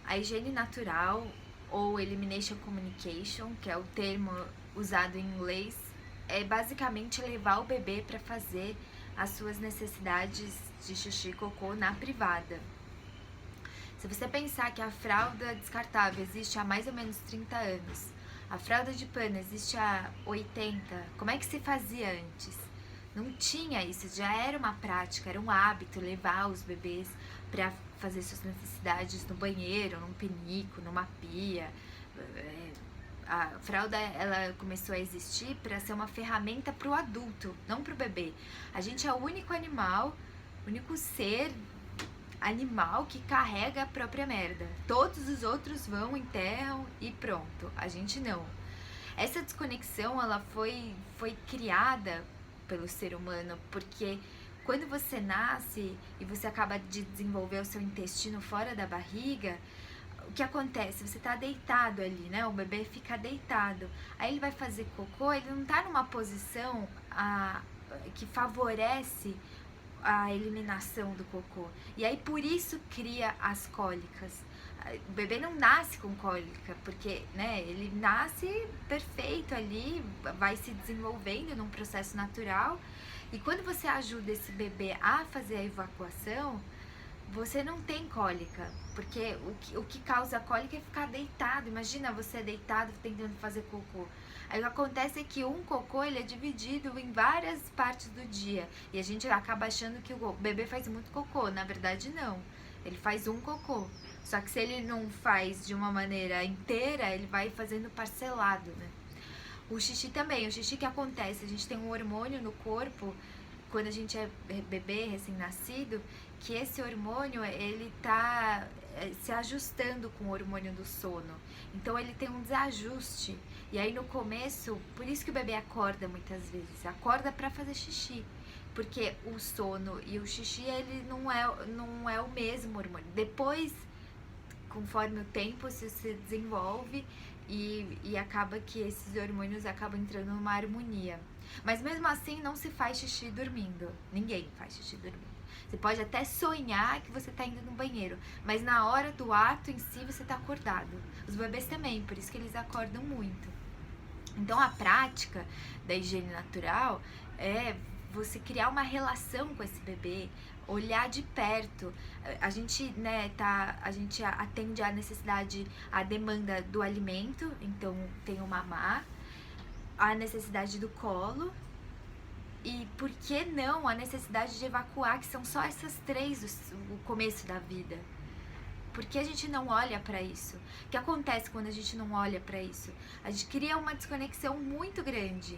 A higiene natural ou Elimination Communication, que é o termo usado em inglês, é basicamente levar o bebê para fazer as suas necessidades de xixi e cocô na privada. Se você pensar que a fralda descartável existe há mais ou menos 30 anos, a fralda de pano existe há 80, como é que se fazia antes? Não tinha isso, já era uma prática, era um hábito levar os bebês para fazer suas necessidades no banheiro, num pinico, numa pia. A fralda ela começou a existir para ser uma ferramenta para o adulto, não para o bebê. A gente é o único animal, o único ser animal que carrega a própria merda. Todos os outros vão, enterram e pronto. A gente não. Essa desconexão ela foi criada pelo ser humano porque quando você nasce e você acaba de desenvolver o seu intestino fora da barriga, o que acontece? Você tá deitado ali, né? O bebê fica deitado. Aí ele vai fazer cocô, ele não tá numa posição que favorece a eliminação do cocô. E aí por isso cria as cólicas. O bebê não nasce com cólica, porque né, ele nasce perfeito ali, vai se desenvolvendo num processo natural. E quando você ajuda esse bebê a fazer a evacuação, você não tem cólica, porque o que causa cólica é ficar deitado. Imagina você deitado tentando fazer cocô. Aí o que acontece é que um cocô ele é dividido em várias partes do dia e a gente acaba achando que o bebê faz muito cocô. Na verdade não, ele faz um cocô. Só que se ele não faz de uma maneira inteira, ele vai fazendo parcelado, né? O xixi também, o xixi que acontece, a gente tem um hormônio no corpo quando a gente é bebê, recém-nascido, que esse hormônio, ele tá se ajustando com o hormônio do sono. Então ele tem um desajuste. E aí no começo, por isso que o bebê acorda muitas vezes, acorda para fazer xixi. Porque o sono e o xixi, ele não é o mesmo hormônio. Depois, conforme o tempo se desenvolve e acaba que esses hormônios acabam entrando numa harmonia. Mas mesmo assim não se faz xixi dormindo. Ninguém faz xixi dormindo. Você pode até sonhar que você está indo no banheiro, mas na hora do ato em si você está acordado. Os bebês também, por isso que eles acordam muito. Então a prática da higiene natural é você criar uma relação com esse bebê, olhar de perto. A gente, né, a gente atende a necessidade, a demanda do alimento, então tem o mamar, a necessidade do colo e por que não a necessidade de evacuar, que são só essas três o começo da vida. Por que a gente não olha para isso? O que acontece quando a gente não olha para isso? A gente cria uma desconexão muito grande.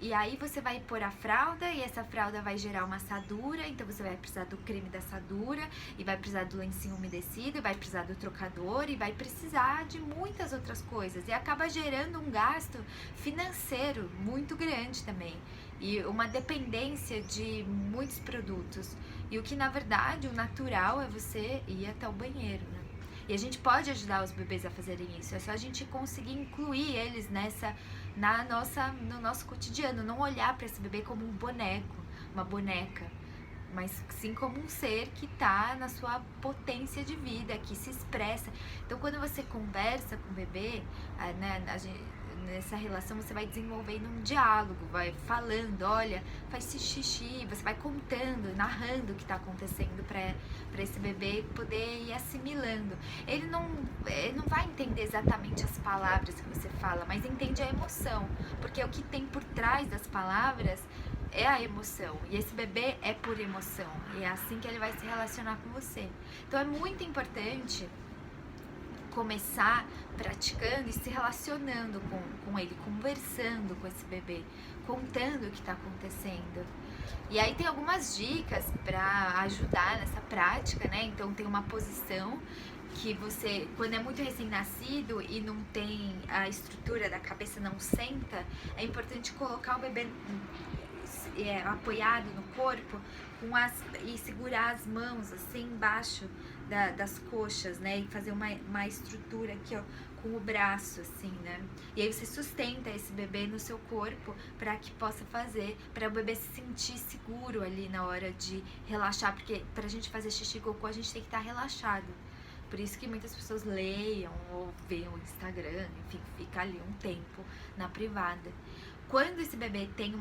E aí você vai pôr a fralda e essa fralda vai gerar uma assadura, então você vai precisar do creme da assadura e vai precisar do lencinho umedecido e vai precisar do trocador e vai precisar de muitas outras coisas e acaba gerando um gasto financeiro muito grande também e uma dependência de muitos produtos. E o que na verdade o natural é você ir até o banheiro, né? E a gente pode ajudar os bebês a fazerem isso, é só a gente conseguir incluir eles no nosso cotidiano, não olhar para esse bebê como um boneco, uma boneca, mas sim como um ser que está na sua potência de vida, que se expressa. Então quando você conversa com o bebê, né, nessa relação você vai desenvolvendo um diálogo, vai falando, olha, faz xixi, você vai contando, narrando o que está acontecendo para esse bebê poder ir assimilando. Ele não vai entender exatamente as palavras que você fala, mas entende a emoção, porque o que tem por trás das palavras é a emoção, e esse bebê é por emoção, e é assim que ele vai se relacionar com você. Então é muito importante começar praticando e se relacionando com ele, conversando com esse bebê, contando o que está acontecendo. E aí tem algumas dicas para ajudar nessa prática, né? Então tem uma posição que você, quando é muito recém-nascido e não tem a estrutura da cabeça, não senta, é importante colocar o bebê apoiado no corpo e segurar as mãos assim embaixo das coxas, né? E fazer uma estrutura aqui, ó, com o braço, assim, né? E aí você sustenta esse bebê no seu corpo para que possa fazer, para o bebê se sentir seguro ali na hora de relaxar, porque pra gente fazer xixi e cocô a gente tem que estar relaxado. Por isso que muitas pessoas leiam ou veem o Instagram, enfim, fica ali um tempo na privada. Quando esse bebê tem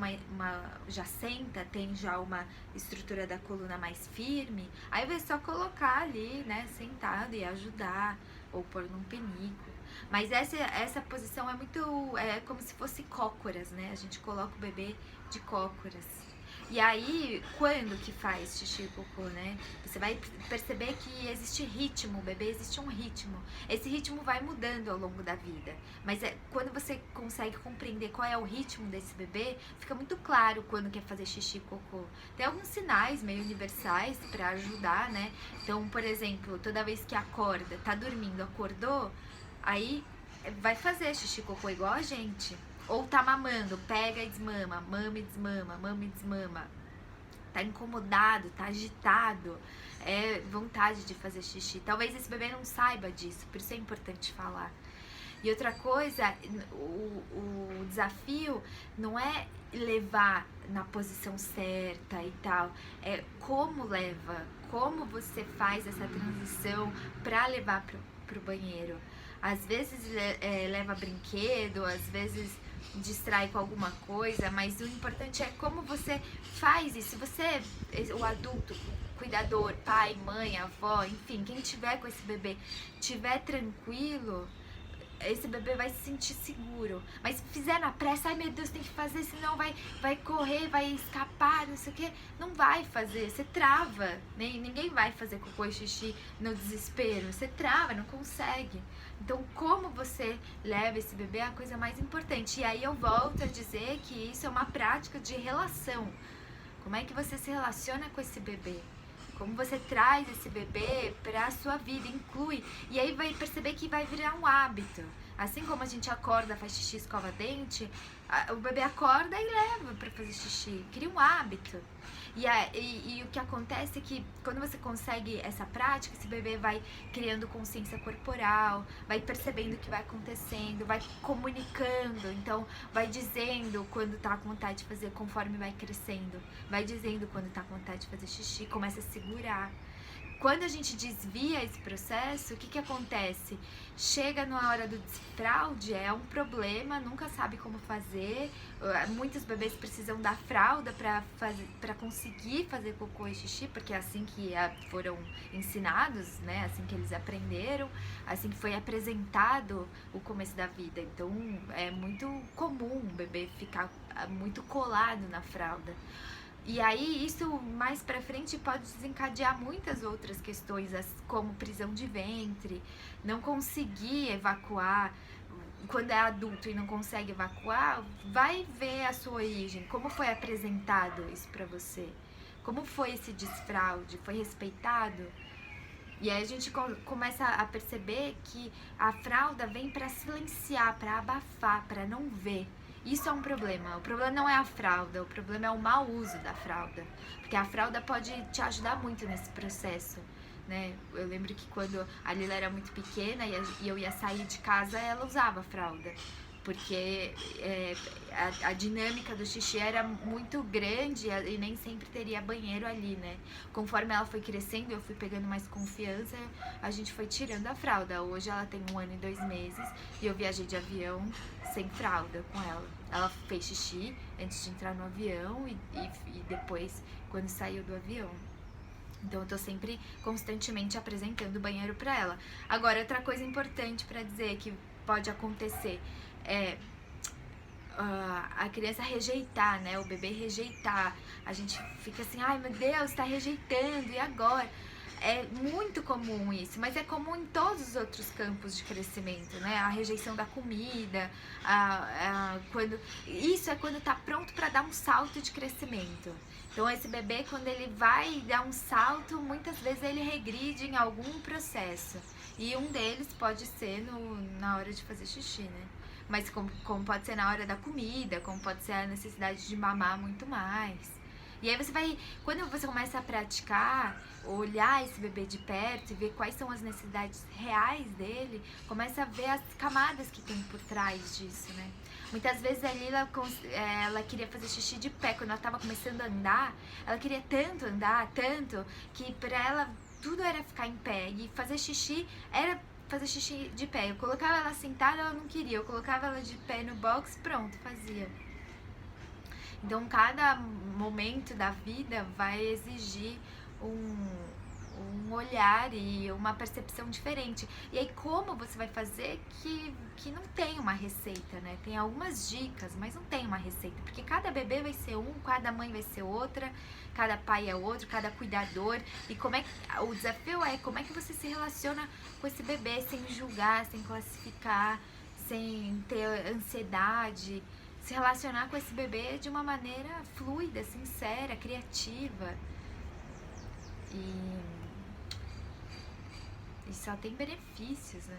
já senta, tem já uma estrutura da coluna mais firme, aí vai só colocar ali, né, sentado e ajudar, ou pôr num penico. Mas essa posição é como se fosse cócoras, né? A gente coloca o bebê de cócoras. E aí, quando que faz xixi e cocô, né? Você vai perceber que existe ritmo, o bebê existe um ritmo. Esse ritmo vai mudando ao longo da vida. Mas quando você consegue compreender qual é o ritmo desse bebê, fica muito claro quando quer fazer xixi e cocô. Tem alguns sinais meio universais para ajudar, né? Então, por exemplo, toda vez que acorda, tá dormindo, acordou, aí vai fazer xixi e cocô igual a gente. Ou tá mamando, pega e desmama, mama e desmama, mama e desmama. Tá incomodado, tá agitado, vontade de fazer xixi. Talvez esse bebê não saiba disso, por isso é importante falar. E outra coisa, o desafio não é levar na posição certa e tal, é como leva, como você faz essa transição pra levar pro banheiro. Às vezes leva brinquedo, às vezes distrai com alguma coisa, mas o importante é como você faz isso. Se você, o adulto, cuidador, pai, mãe, avó, enfim, quem tiver com esse bebê, tiver tranquilo, esse bebê vai se sentir seguro. Mas se fizer na pressa, ai meu Deus, tem que fazer, senão vai correr, vai escapar, não sei o que, não vai fazer, você trava. Ninguém vai fazer cocô e xixi no desespero, você trava, não consegue. Então, como você leva esse bebê é a coisa mais importante. E aí eu volto a dizer que isso é uma prática de relação. Como é que você se relaciona com esse bebê? Como você traz esse bebê para a sua vida, inclui. E aí vai perceber que vai virar um hábito. Assim como a gente acorda, faz xixi, escova dente, o bebê acorda e leva para fazer xixi. Cria um hábito. E o que acontece é que quando você consegue essa prática, esse bebê vai criando consciência corporal, vai percebendo o que vai acontecendo, vai comunicando, então vai dizendo quando tá com vontade de fazer, conforme vai crescendo, vai dizendo quando tá com vontade de fazer xixi, começa a segurar. Quando a gente desvia esse processo, o que acontece? Chega na hora do desfraude, é um problema, nunca sabe como fazer. Muitos bebês precisam da fralda para conseguir fazer cocô e xixi, porque é assim que foram ensinados, né? Assim que eles aprenderam, assim que foi apresentado o começo da vida. Então é muito comum o bebê ficar muito colado na fralda. E aí isso mais pra frente pode desencadear muitas outras questões, como prisão de ventre, não conseguir evacuar. Quando é adulto e não consegue evacuar, vai ver a sua origem, como foi apresentado isso pra você, como foi esse desfraude, foi respeitado? E aí a gente começa a perceber que a fralda vem pra silenciar, pra abafar, pra não ver. Isso é um problema. O problema não é a fralda, o problema é o mau uso da fralda. Porque a fralda pode te ajudar muito nesse processo, né? Eu lembro que quando a Lila era muito pequena e eu ia sair de casa, ela usava fralda. Porque a dinâmica do xixi era muito grande e nem sempre teria banheiro ali, né? Conforme ela foi crescendo, eu fui pegando mais confiança, a gente foi tirando a fralda. Hoje ela tem 1 ano e 2 meses e eu viajei de avião sem fralda com ela. Ela fez xixi antes de entrar no avião e depois quando saiu do avião. Então eu tô sempre constantemente apresentando o banheiro pra ela. Agora, outra coisa importante pra dizer que pode acontecer a criança rejeitar, né? O bebê rejeitar. A gente fica assim, ai meu Deus, tá rejeitando, e agora? É muito comum isso, mas é comum em todos os outros campos de crescimento, né? A rejeição da comida, isso é quando tá pronto para dar um salto de crescimento. Então esse bebê, quando ele vai dar um salto, muitas vezes ele regride em algum processo. E um deles pode ser na hora de fazer xixi, né? Mas como pode ser na hora da comida, como pode ser a necessidade de mamar muito mais. E aí você vai, quando você começa a praticar, olhar esse bebê de perto e ver quais são as necessidades reais dele, começa a ver as camadas que tem por trás disso, né? Muitas vezes a Lila, ela queria fazer xixi de pé. Quando ela estava começando a andar, ela queria tanto andar, tanto, que pra ela tudo era ficar em pé. E fazer xixi era fazer xixi de pé. Eu colocava ela sentada, ela não queria. Eu colocava ela de pé no box, pronto, fazia. Então, cada momento da vida vai exigir um olhar e uma percepção diferente. E aí, como você vai fazer que não tem uma receita, né? Tem algumas dicas, mas não tem uma receita. Porque cada bebê vai ser um, cada mãe vai ser outra, cada pai é outro, cada cuidador. E o desafio é como é que você se relaciona com esse bebê sem julgar, sem classificar, sem ter ansiedade. Se relacionar com esse bebê de uma maneira fluida, sincera, criativa. E só tem benefícios, né?